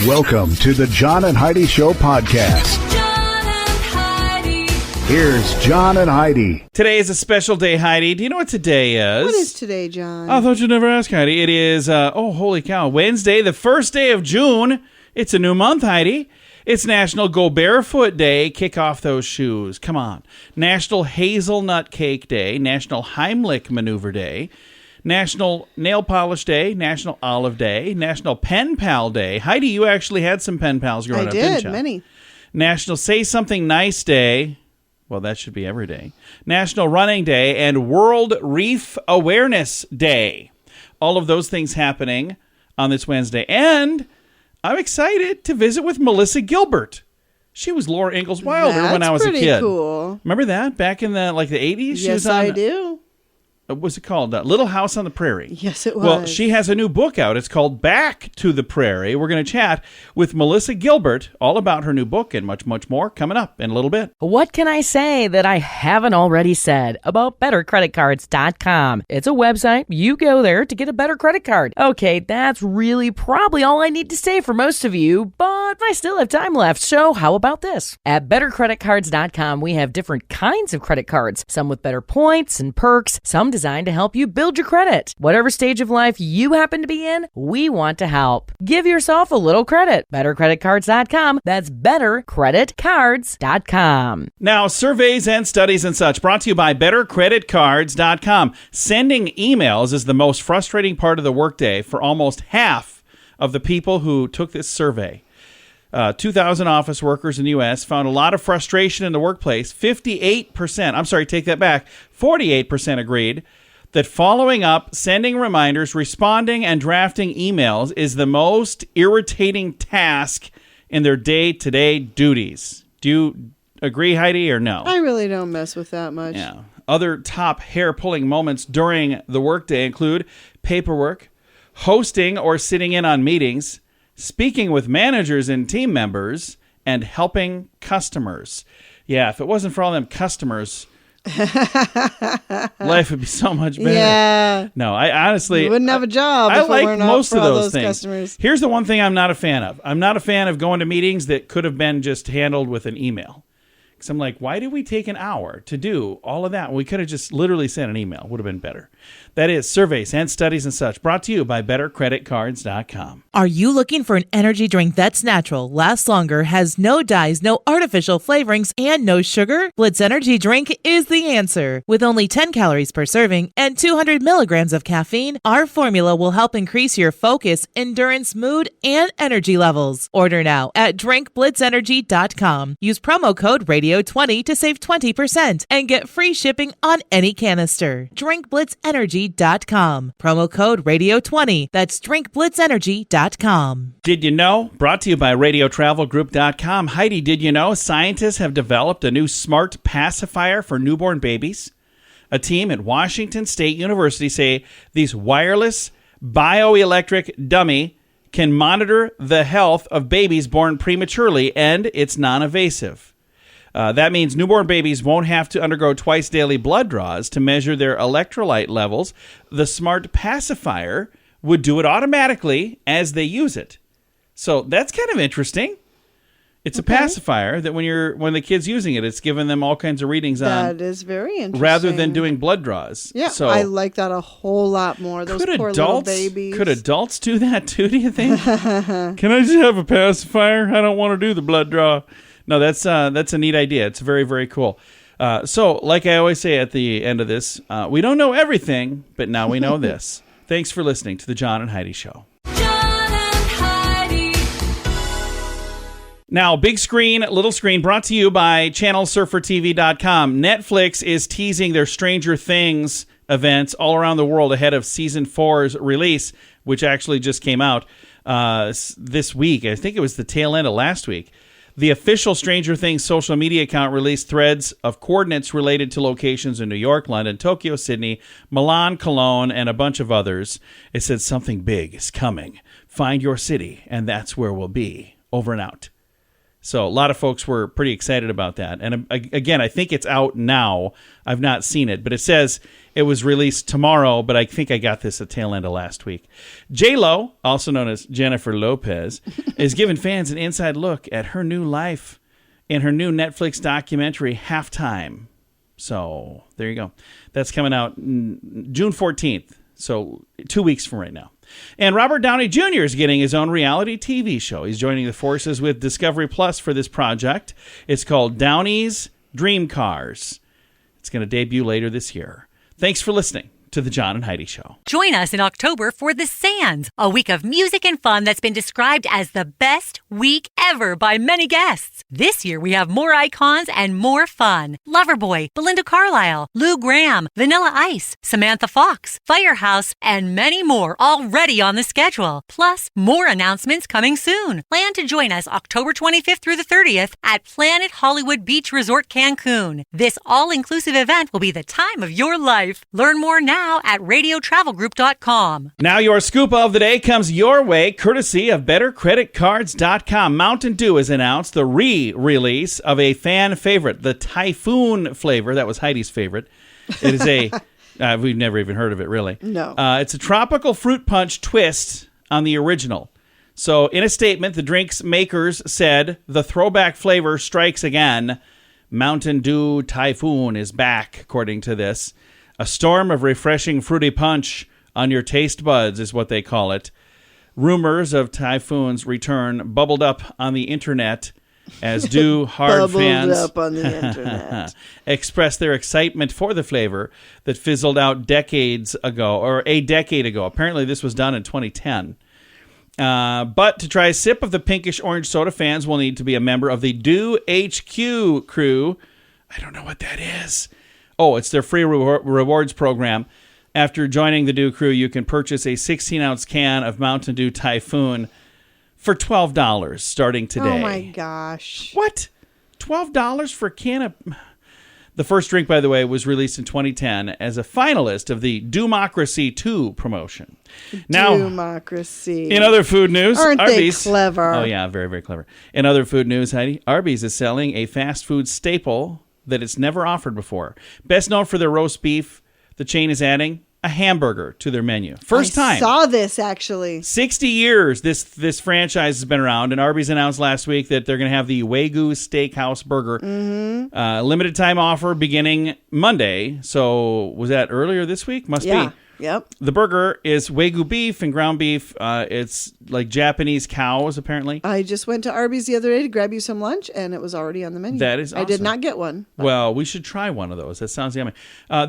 Welcome to the John and Heidi Show podcast. John and Heidi. Here's John and Heidi. Today is a special day, Heidi. Do you know what today is? What is today, John? I thought you'd never ask, Heidi. It is, holy cow, Wednesday, the first day of June. It's a new month, Heidi. It's National Go Barefoot Day. Kick off those shoes. Come on. National Hazelnut Cake Day. National Heimlich Maneuver Day. National Nail Polish Day, National Olive Day, National Pen Pal Day. Heidi, you actually had some pen pals growing up, didn't you? I did, many. National Say Something Nice Day. Well, that should be every day. National Running Day and World Reef Awareness Day. All of those things happening on this Wednesday. And I'm excited to visit with Melissa Gilbert. She was Laura Ingalls Wilder when I was a kid. That's pretty cool. Remember that? Back in the 80s? Yes, I do. What's it called? Little House on the Prairie. Yes, it was. Well, she has a new book out. It's called Back to the Prairie. We're going to chat with Melissa Gilbert all about her new book and much, much more coming up in a little bit. What can I say that I haven't already said about BetterCreditCards.com? It's a website. You go there to get a better credit card. Okay, that's really probably all I need to say for most of you, but I still have time left, so how about this? At BetterCreditCards.com, we have different kinds of credit cards, some with better points and perks, some designed to help you build your credit. Whatever stage of life you happen to be in, we want to help. Give yourself a little credit. BetterCreditCards.com. That's BetterCreditCards.com. Now, surveys and studies and such brought to you by BetterCreditCards.com. Sending emails is the most frustrating part of the workday for almost half of the people who took this survey. 2,000 office workers in the U.S. found a lot of frustration in the workplace. 48% agreed that following up, sending reminders, responding, and drafting emails is the most irritating task in their day-to-day duties. Do you agree, Heidi, or no? I really don't mess with that much. Yeah. Other top hair-pulling moments during the workday include paperwork, hosting or sitting in on meetings, speaking with managers and team members, and helping customers. Yeah, if it wasn't for all them customers, life would be so much better. Yeah. No, I honestly... You wouldn't have a job I if like it weren't most for of all those things. Customers. Here's the one thing I'm not a fan of. I'm not a fan of going to meetings that could have been just handled with an email. Because I'm like, why did we take an hour to do all of that? We could have just literally sent an email. Would have been better. That is surveys and studies and such brought to you by BetterCreditCards.com. Are you looking for an energy drink that's natural, lasts longer, has no dyes, no artificial flavorings, and no sugar? Blitz Energy Drink is the answer. With only 10 calories per serving and 200 milligrams of caffeine, our formula will help increase your focus, endurance, mood, and energy levels. Order now at drinkblitzenergy.com. Use promo code RADIO20 to save 20% and get free shipping on any canister. drinkblitzenergy.com. Promo code RADIO20. That's drinkblitzenergy.com. Did you know? Brought to you by RadioTravelGroup.com. Heidi, did you know scientists have developed a new smart pacifier for newborn babies? A team at Washington State University say these wireless bioelectric dummy can monitor the health of babies born prematurely, and it's non-invasive. That means newborn babies won't have to undergo twice daily blood draws to measure their electrolyte levels. The smart pacifier would do it automatically as they use it. So that's kind of interesting. It's a pacifier that when the kid's using it, it's giving them all kinds of readings on. That is very interesting. Rather than doing blood draws. Yeah, so I like that a whole lot more. Those poor little babies. Could adults do that too, do you think? Can I just have a pacifier? I don't want to do the blood draw. No, that's a neat idea. It's very, very cool. So, like I always say at the end of this, we don't know everything, but now we know this. Thanks for listening to the John and Heidi Show. John and Heidi. Now, big screen, little screen, brought to you by ChannelSurferTV.com. Netflix is teasing their Stranger Things events all around the world ahead of Season 4's release, which actually just came out this week. I think it was the tail end of last week. The official Stranger Things social media account released threads of coordinates related to locations in New York, London, Tokyo, Sydney, Milan, Cologne, and a bunch of others. It said something big is coming. Find your city, and that's where we'll be. Over and out. So a lot of folks were pretty excited about that. And again, I think it's out now. I've not seen it, but it says it was released tomorrow, but I think I got this at tail end of last week. J-Lo, also known as Jennifer Lopez, is giving fans an inside look at her new life in her new Netflix documentary, Halftime. So there you go. That's coming out June 14th, so 2 weeks from right now. And Robert Downey Jr. is getting his own reality TV show. He's joining the forces with Discovery Plus for this project. It's called Downey's Dream Cars. It's going to debut later this year. Thanks for listening to The John and Heidi Show. Join us in October for The Sands, a week of music and fun that's been described as the best week ever by many guests. This year we have more icons and more fun. Loverboy, Belinda Carlisle, Lou Gramm, Vanilla Ice, Samantha Fox, Firehouse, and many more already on the schedule. Plus, more announcements coming soon. Plan to join us October 25th through the 30th at Planet Hollywood Beach Resort Cancun. This all-inclusive event will be the time of your life. Learn more now at radiotravelgroup.com. Now your scoop of the day comes your way, courtesy of bettercreditcards.com. Mountain Dew has announced the re-release of a fan favorite, the Typhoon flavor. That was Heidi's favorite. It is a, we've never even heard of it, really. No. It's a tropical fruit punch twist on the original. So in a statement, the drink's makers said, the throwback flavor strikes again. Mountain Dew Typhoon is back, according to this. A storm of refreshing fruity punch on your taste buds is what they call it. Rumors of Typhoon's return bubbled up on the internet as Dew hard fans up on the internet. expressed their excitement for the flavor that fizzled out decades ago, or a decade ago. Apparently this was done in 2010. But to try a sip of the pinkish orange soda, fans will need to be a member of the Dew HQ crew. I don't know what that is. Oh, it's their free rewards program. After joining the Dew crew, you can purchase a 16-ounce can of Mountain Dew Typhoon for $12 starting today. Oh, my gosh. What? $12 for a can of... The first drink, by the way, was released in 2010 as a finalist of the Dewmocracy 2 promotion. Now, Dewmocracy. in other food news, Aren't Arby's... they clever? Oh, yeah, very, very clever. In other food news, Heidi, Arby's is selling a fast food staple that it's never offered before. Best known for their roast beef, the chain is adding a hamburger to their menu. First time. I saw this, actually. 60 years this franchise has been around, and Arby's announced last week that they're going to have the Wagyu Steakhouse Burger. Mm-hmm. Limited time offer beginning Monday. So was that earlier this week? Must be. Yep. The burger is Wagyu beef and ground beef. It's like Japanese cows, apparently. I just went to Arby's the other day to grab you some lunch, and it was already on the menu. That is awesome. I did not get one. Well, we should try one of those. That sounds yummy.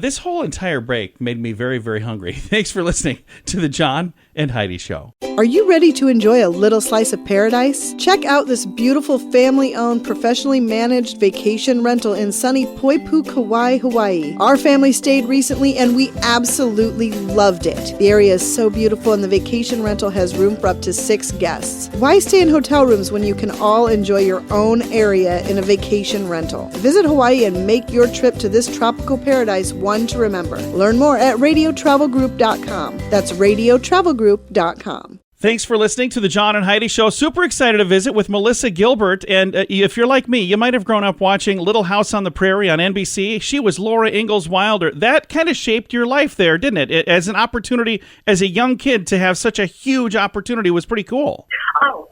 This whole entire break made me very, very hungry. Thanks for listening to the John and Heidi Show. Are you ready to enjoy a little slice of paradise? Check out this beautiful family-owned, professionally managed vacation rental in sunny Poipu, Kauai, Hawaii. Our family stayed recently, and we absolutely loved it. The area is so beautiful, and the vacation rental has room for up to 6 guests. Why stay in hotel rooms when you can all enjoy your own area in a vacation rental? Visit Hawaii and make your trip to this tropical paradise one to remember. Learn more at radiotravelgroup.com. That's radiotravelgroup.com. Thanks for listening to the John and Heidi Show. Super excited to visit with Melissa Gilbert. And if you're like me, you might have grown up watching Little House on the Prairie on NBC. She was Laura Ingalls Wilder. That kind of shaped your life there, didn't it? As an opportunity, as a young kid, to have such a huge opportunity was pretty cool. Oh,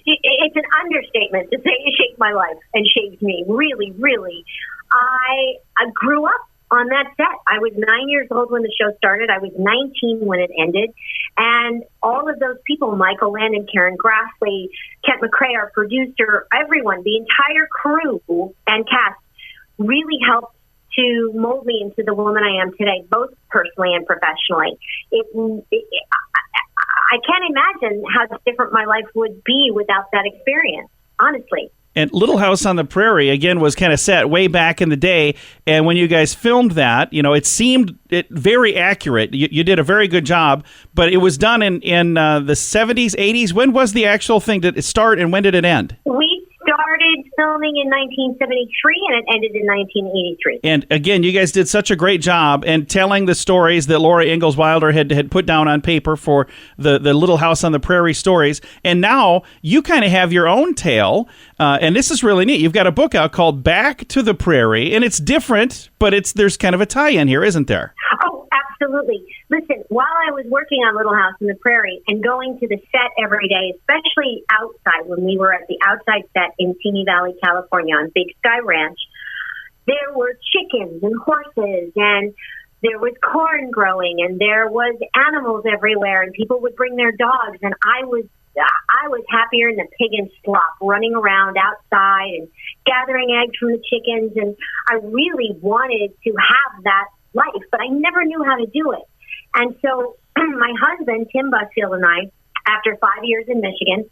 it's an understatement to say it shaped my life and shaped me. Really, really. I grew up on that set. I was 9 years old when the show started. I was 19 when it ended. And all of those people, Michael Landon, Karen Grassley, Kent McCrae, our producer, everyone, the entire crew and cast really helped to mold me into the woman I am today, both personally and professionally. I can't imagine how different my life would be without that experience, honestly. And Little House on the Prairie, again, was kind of set way back in the day. And when you guys filmed that, you know, it seemed very accurate. You did a very good job. But it was done in the 70s, 80s. When was the actual thing? Did it start and when did it end? We started filming in 1973 and it ended in 1983. And again, you guys did such a great job in telling the stories that Laura Ingalls Wilder had put down on paper for the Little House on the Prairie stories. And now you kind of have your own tale. And this is really neat. You've got a book out called Back to the Prairie, and it's different, but there's kind of a tie-in here, isn't there? Oh, absolutely. Listen, while I was working on Little House on the Prairie and going to the set every day, especially outside, when we were at the outside set in Simi Valley, California on Big Sky Ranch, there were chickens and horses and there was corn growing and there was animals everywhere and people would bring their dogs and I was happier than a pig in slop, running around outside and gathering eggs from the chickens, and I really wanted to have that life, but I never knew how to do it. And so my husband, Tim Busfield, and I, after 5 years in Michigan,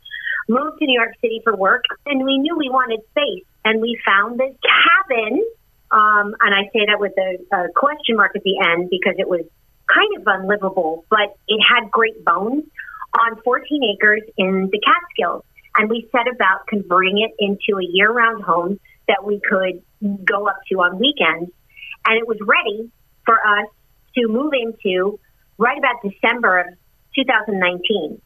moved to New York City for work, and we knew we wanted space, and we found this cabin, and I say that with a question mark at the end because it was kind of unlivable, but it had great bones on 14 acres in the Catskills. And we set about converting it into a year-round home that we could go up to on weekends. And it was ready for us to move into right about December of 2019.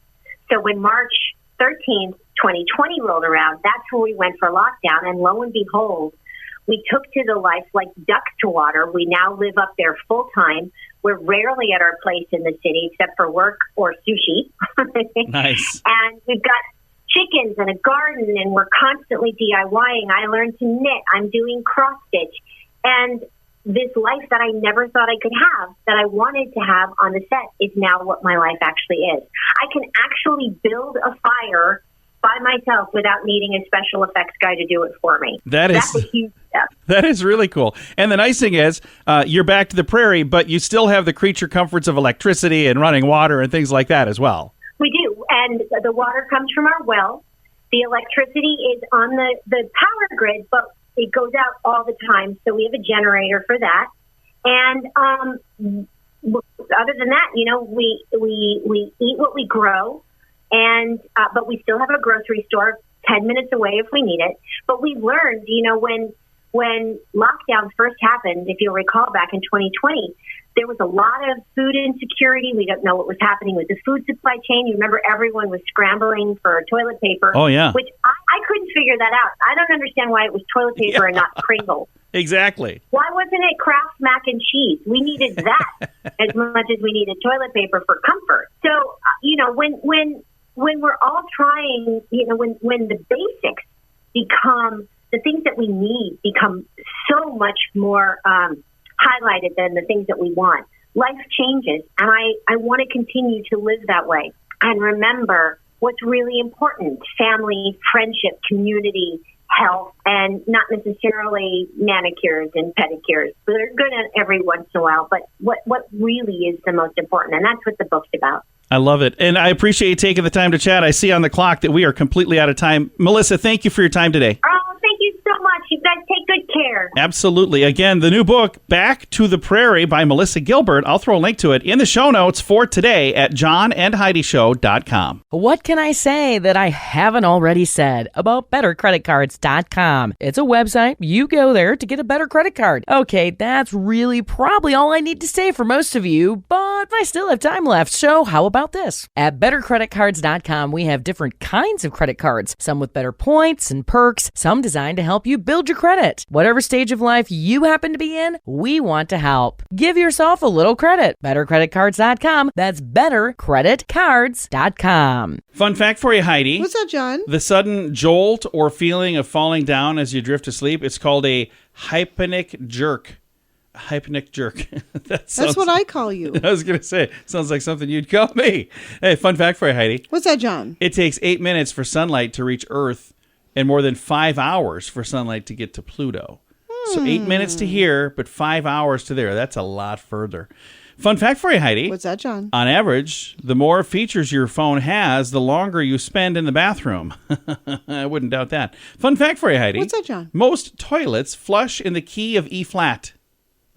So when March 13th, 2020 rolled around, that's where we went for lockdown. And lo and behold, we took to the life like ducks to water. We now live up there full time. We're rarely at our place in the city except for work or sushi. Nice. And we've got chickens and a garden, and we're constantly DIYing. I learned to knit. I'm doing cross stitch. And this life that I never thought I could have, that I wanted to have on the set, is now what my life actually is. I can actually build a fire by myself without needing a special effects guy to do it for me. That's a huge step. That is really cool. And the nice thing is, you're back to the prairie, but you still have the creature comforts of electricity and running water and things like that as well. We do. And the water comes from our well. The electricity is on the power grid, but it goes out all the time. So we have a generator for that. And other than that, we eat what we grow. And but we still have a grocery store 10 minutes away if we need it. But we learned, when lockdown first happened, if you'll recall back in 2020, there was a lot of food insecurity. We don't know what was happening with the food supply chain. You remember everyone was scrambling for toilet paper. Oh, yeah. Which I couldn't figure that out. I don't understand why it was toilet paper and not Pringles. Exactly. Why wasn't it Kraft mac and cheese? We needed that as much as we needed toilet paper for comfort. So, when we're all trying, when the basics become, the things that we need become so much more highlighted than the things that we want, life changes. And I want to continue to live that way and remember what's really important: family, friendship, community, health, and not necessarily manicures and pedicures. They're good every once in a while, but what really is the most important? And that's what the book's about. I love it. And I appreciate you taking the time to chat. I see on the clock that we are completely out of time. Melissa, thank you for your time today. Oh, thank you so much. You guys take good care. Absolutely. Again, the new book, Back to the Prairie by Melissa Gilbert. I'll throw a link to it in the show notes for today at johnandheidishow.com. What can I say that I haven't already said about bettercreditcards.com? It's a website. You go there to get a better credit card. Okay, that's really probably all I need to say for most of you, but I still have time left, so how about this? At bettercreditcards.com, we have different kinds of credit cards, some with better points and perks, some designed to help you build your credit. Whatever stage of life you happen to be in, we want to help. Give yourself a little credit. Bettercreditcards.com. That's bettercreditcards.com. Fun fact for you, Heidi. What's that, John? The sudden jolt or feeling of falling down as you drift to sleep, it's called a hypnic jerk. Hypnic jerk. That's what I call you. I was going to say, sounds like something you'd call me. Hey, fun fact for you, Heidi. What's that, John? It takes 8 minutes for sunlight to reach Earth and more than 5 hours for sunlight to get to Pluto. So 8 minutes to here, but 5 hours to there. That's a lot further. Fun fact for you, Heidi. What's that, John? On average, the more features your phone has, the longer you spend in the bathroom. I wouldn't doubt that. Fun fact for you, Heidi. What's that, John? Most toilets flush in the key of E flat.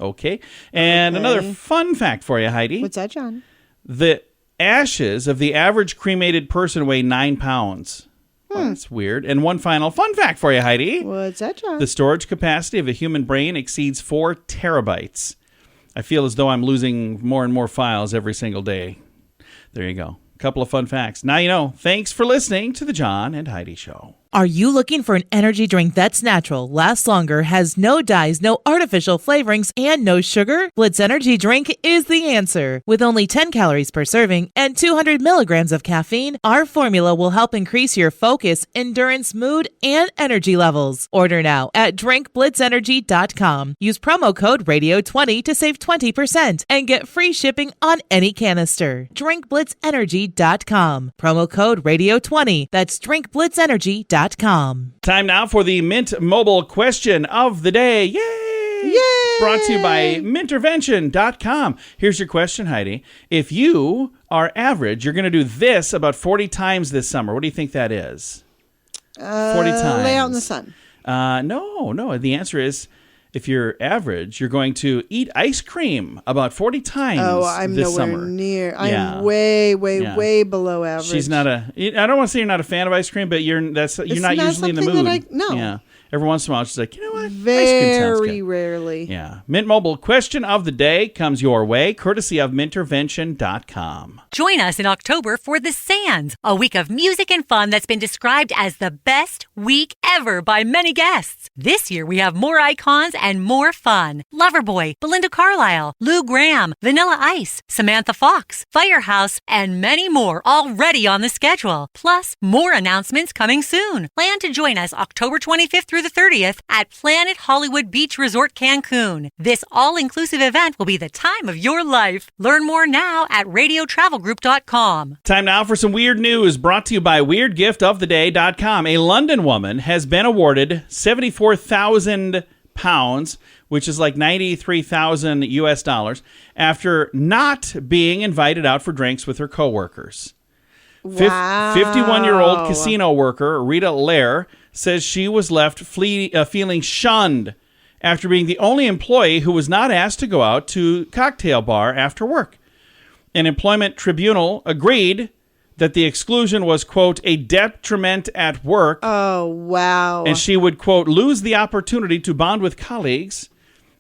Okay. And another fun fact for you, Heidi. What's that, John? The ashes of the average cremated person weigh 9 pounds. Well, that's weird. And one final fun fact for you, Heidi. What's that, John? The storage capacity of a human brain exceeds 4 terabytes. I feel as though I'm losing more and more files every single day. There you go. A couple of fun facts. Now you know. Thanks for listening to the John and Heidi Show. Are you looking for an energy drink that's natural, lasts longer, has no dyes, no artificial flavorings, and no sugar? Blitz Energy Drink is the answer. With only 10 calories per serving and 200 milligrams of caffeine, our formula will help increase your focus, endurance, mood, and energy levels. Order now at drinkblitzenergy.com. Use promo code RADIO20 to save 20% and get free shipping on any canister. drinkblitzenergy.com. Promo code RADIO20. That's drinkblitzenergy.com. Time now for the Mint Mobile question of the day. Yay! Yay! Brought to you by mintervention.com. Here's your question, Heidi. If you are average, you're going to do this about 40 times this summer. What do you think that is? 40 times. Lay out in the sun. No. The answer is, if you're average, you're going to eat ice cream about 40 times I'm this nowhere summer. near. Yeah. I'm way below average. She's not I don't want to say you're not a fan of ice cream, but you're not not usually in the something mood. no. Yeah. Every once in a while, she's like, you know what? Ice cream sounds Very good. rarely. Yeah. Mint Mobile question of the day comes your way, courtesy of mintervention.com. Join us in October for The Sands, a week of music and fun that's been described as the best week ever by many guests. This year, we have more icons and more fun. Loverboy, Belinda Carlisle, Lou Gramm, Vanilla Ice, Samantha Fox, Firehouse, and many more already on the schedule. Plus, more announcements coming soon. Plan to join us October 25th through the 30th at Planet Hollywood Beach Resort Cancun. This all-inclusive event will be the time of your life. Learn more now at radiotravelgroup.com. Time now for some weird news brought to you by weirdgiftoftheday.com. A London woman has been awarded 74,000 pounds, which is like 93,000 US dollars, after not being invited out for drinks with her coworkers. Wow. 51-year-old casino worker Rita Lair says she was left feeling shunned after being the only employee who was not asked to go out to cocktail bar after work. An employment tribunal agreed that the exclusion was, quote, a detriment at work. Oh, wow. And she would, quote, lose the opportunity to bond with colleagues.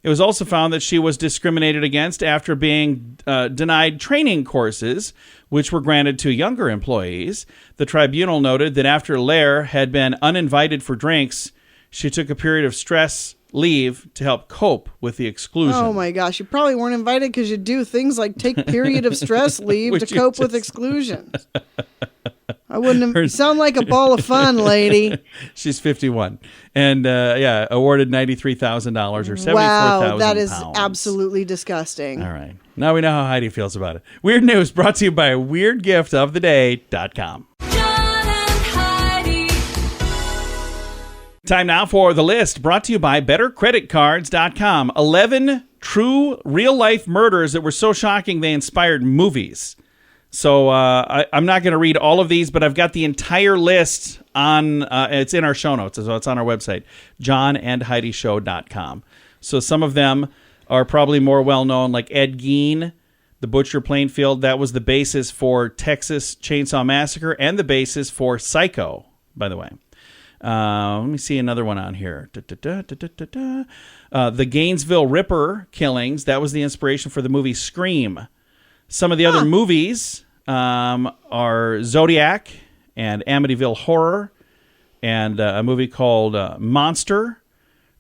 It was also found that she was discriminated against after being denied training courses, which were granted to younger employees. The tribunal noted that after Lair had been uninvited for drinks, she took a period of stress leave to help cope with the exclusion. Oh my gosh, you probably weren't invited because you do things like take period of stress leave to cope with exclusions. I wouldn't have sound like a ball of fun, lady. She's 51 and awarded $93,000 or 74,000 Wow, that is pounds. absolutely disgusting. All right. Now we know how Heidi feels about it. Weird news brought to you by weirdgiftoftheday.com. John and Heidi. Time now for the list brought to you by bettercreditcards.com. 11 true real-life murders that were so shocking they inspired movies. So I'm not going to read all of these, but I've got the entire list on, it's in our show notes, so it's on our website, johnandheidishow.com. So some of them are probably more well-known, like Ed Gein, the Butcher Plainfield. That was the basis for Texas Chainsaw Massacre and the basis for Psycho, by the way. Let me see another one on here. The Gainesville Ripper killings, that was the inspiration for the movie Scream. Some of the other movies are Zodiac and Amityville Horror, and a movie called Monster,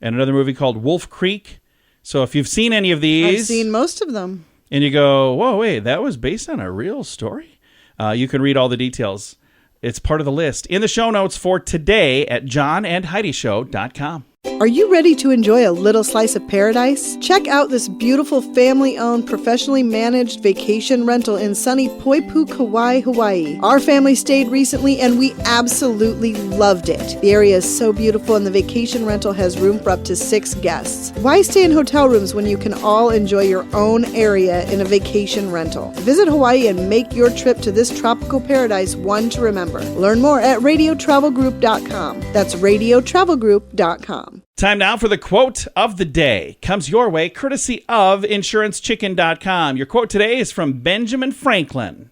and another movie called Wolf Creek. So if you've seen any of these... I've seen most of them. And you go, whoa, wait, that was based on a real story? You can read all the details. It's part of the list in the show notes for today at johnandheidishow.com. Are you ready to enjoy a little slice of paradise? Check out this beautiful family-owned, professionally managed vacation rental in sunny Poipu, Kauai, Hawaii. Our family stayed recently and we absolutely loved it. The area is so beautiful and the vacation rental has room for up to 6 guests. Why stay in hotel rooms when you can all enjoy your own area in a vacation rental? Visit Hawaii and make your trip to this tropical paradise one to remember. Learn more at radiotravelgroup.com. That's radiotravelgroup.com. Time now for the quote of the day. Comes your way courtesy of insurancechicken.com. Your quote today is from Benjamin Franklin.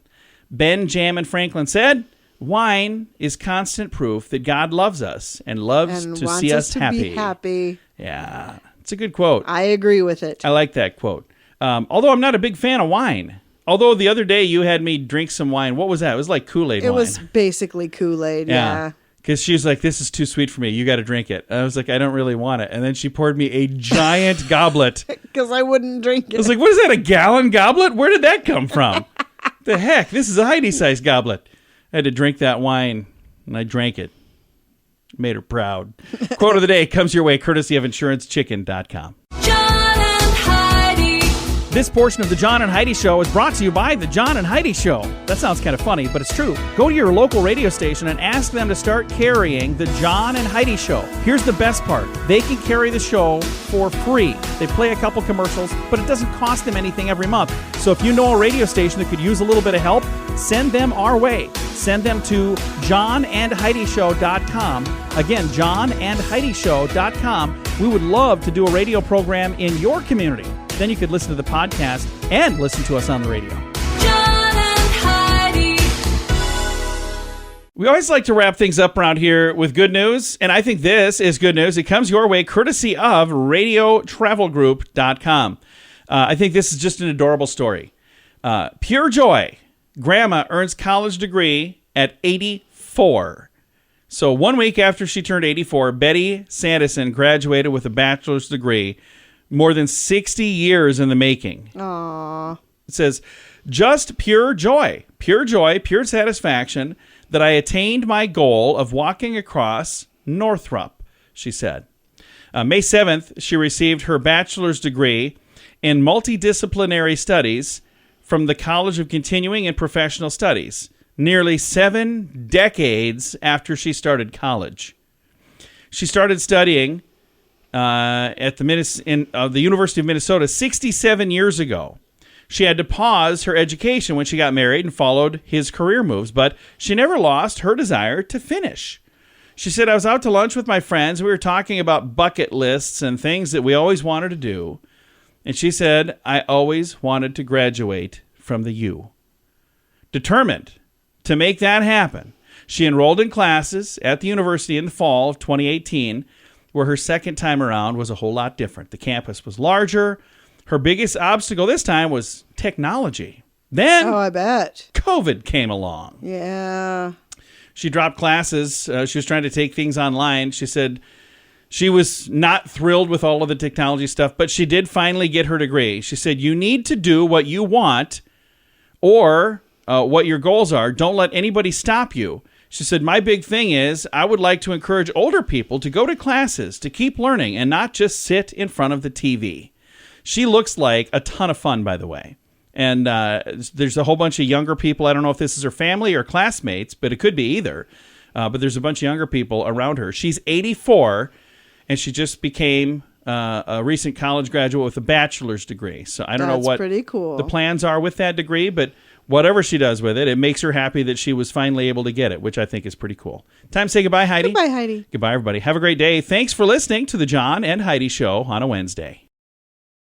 Benjamin Franklin said, Wine is constant proof that God loves us and loves And to wants see us us to happy. be happy. Yeah, it's a good quote. I agree with it. I like that quote. Although I'm not a big fan of wine. Although the other day you had me drink some wine. What was that? It was like Kool-Aid wine. It was basically Kool-Aid, yeah. Because she was like, this is too sweet for me. You got to drink it. And I was like, I don't really want it. And then she poured me a giant goblet. Because I wouldn't drink it. I was like, what is that, a gallon goblet? Where did that come from? The heck? This is a Heidi-sized goblet. I had to drink that wine, and I drank it. Made her proud. Quote of the day comes your way courtesy of InsuranceChicken.com. John and Heidi. This portion of the John and Heidi Show is brought to you by the John and Heidi Show. That sounds kind of funny, but it's true. Go to your local radio station and ask them to start carrying the John and Heidi Show. Here's the best part. They can carry the show for free. They play a couple commercials, but it doesn't cost them anything every month. So if you know a radio station that could use a little bit of help, send them our way. Send them to johnandheidishow.com. Again, johnandheidishow.com. We would love to do a radio program in your community. Then you could listen to the podcast and listen to us on the radio. John and Heidi. We always like to wrap things up around here with good news, and I think this is good news. It comes your way courtesy of radiotravelgroup.com. I think this is just an adorable story. Pure joy. Grandma earns college degree at 84. So 1 week after she turned 84, Betty Sanderson graduated with a bachelor's degree, more than 60 years in the making. Aww. It says, just pure joy, pure satisfaction that I attained my goal of walking across Northrop, she said. May 7th, she received her bachelor's degree in multidisciplinary studies from the College of Continuing and Professional Studies, nearly 7 decades after she started college. She started studying at the University of Minnesota 67 years ago. She had to pause her education when she got married and followed his career moves, but she never lost her desire to finish. She said, I was out to lunch with my friends. We were talking about bucket lists and things that we always wanted to do. And she said, I always wanted to graduate from the U. Determined to make that happen, she enrolled in classes at the university in the fall of 2018, where her second time around was a whole lot different. The campus was larger. Her biggest obstacle this time was technology. Then, Oh, I bet. COVID came along. Yeah. She dropped classes. She was trying to take things online. She said she was not thrilled with all of the technology stuff, but she did finally get her degree. She said, you need to do what you want or what your goals are. Don't let anybody stop you. She said, my big thing is I would like to encourage older people to go to classes, to keep learning, and not just sit in front of the TV. She looks like a ton of fun, by the way. And there's a whole bunch of younger people. I don't know if this is her family or classmates, but it could be either. But there's a bunch of younger people around her. She's 84, and she just became a recent college graduate with a bachelor's degree. So I don't know what pretty cool. the plans are with that degree, but whatever she does with it, it makes her happy that she was finally able to get it, which I think is pretty cool. Time to say goodbye, Heidi. Goodbye, Heidi. Goodbye, everybody. Have a great day. Thanks for listening to the John and Heidi Show on a Wednesday.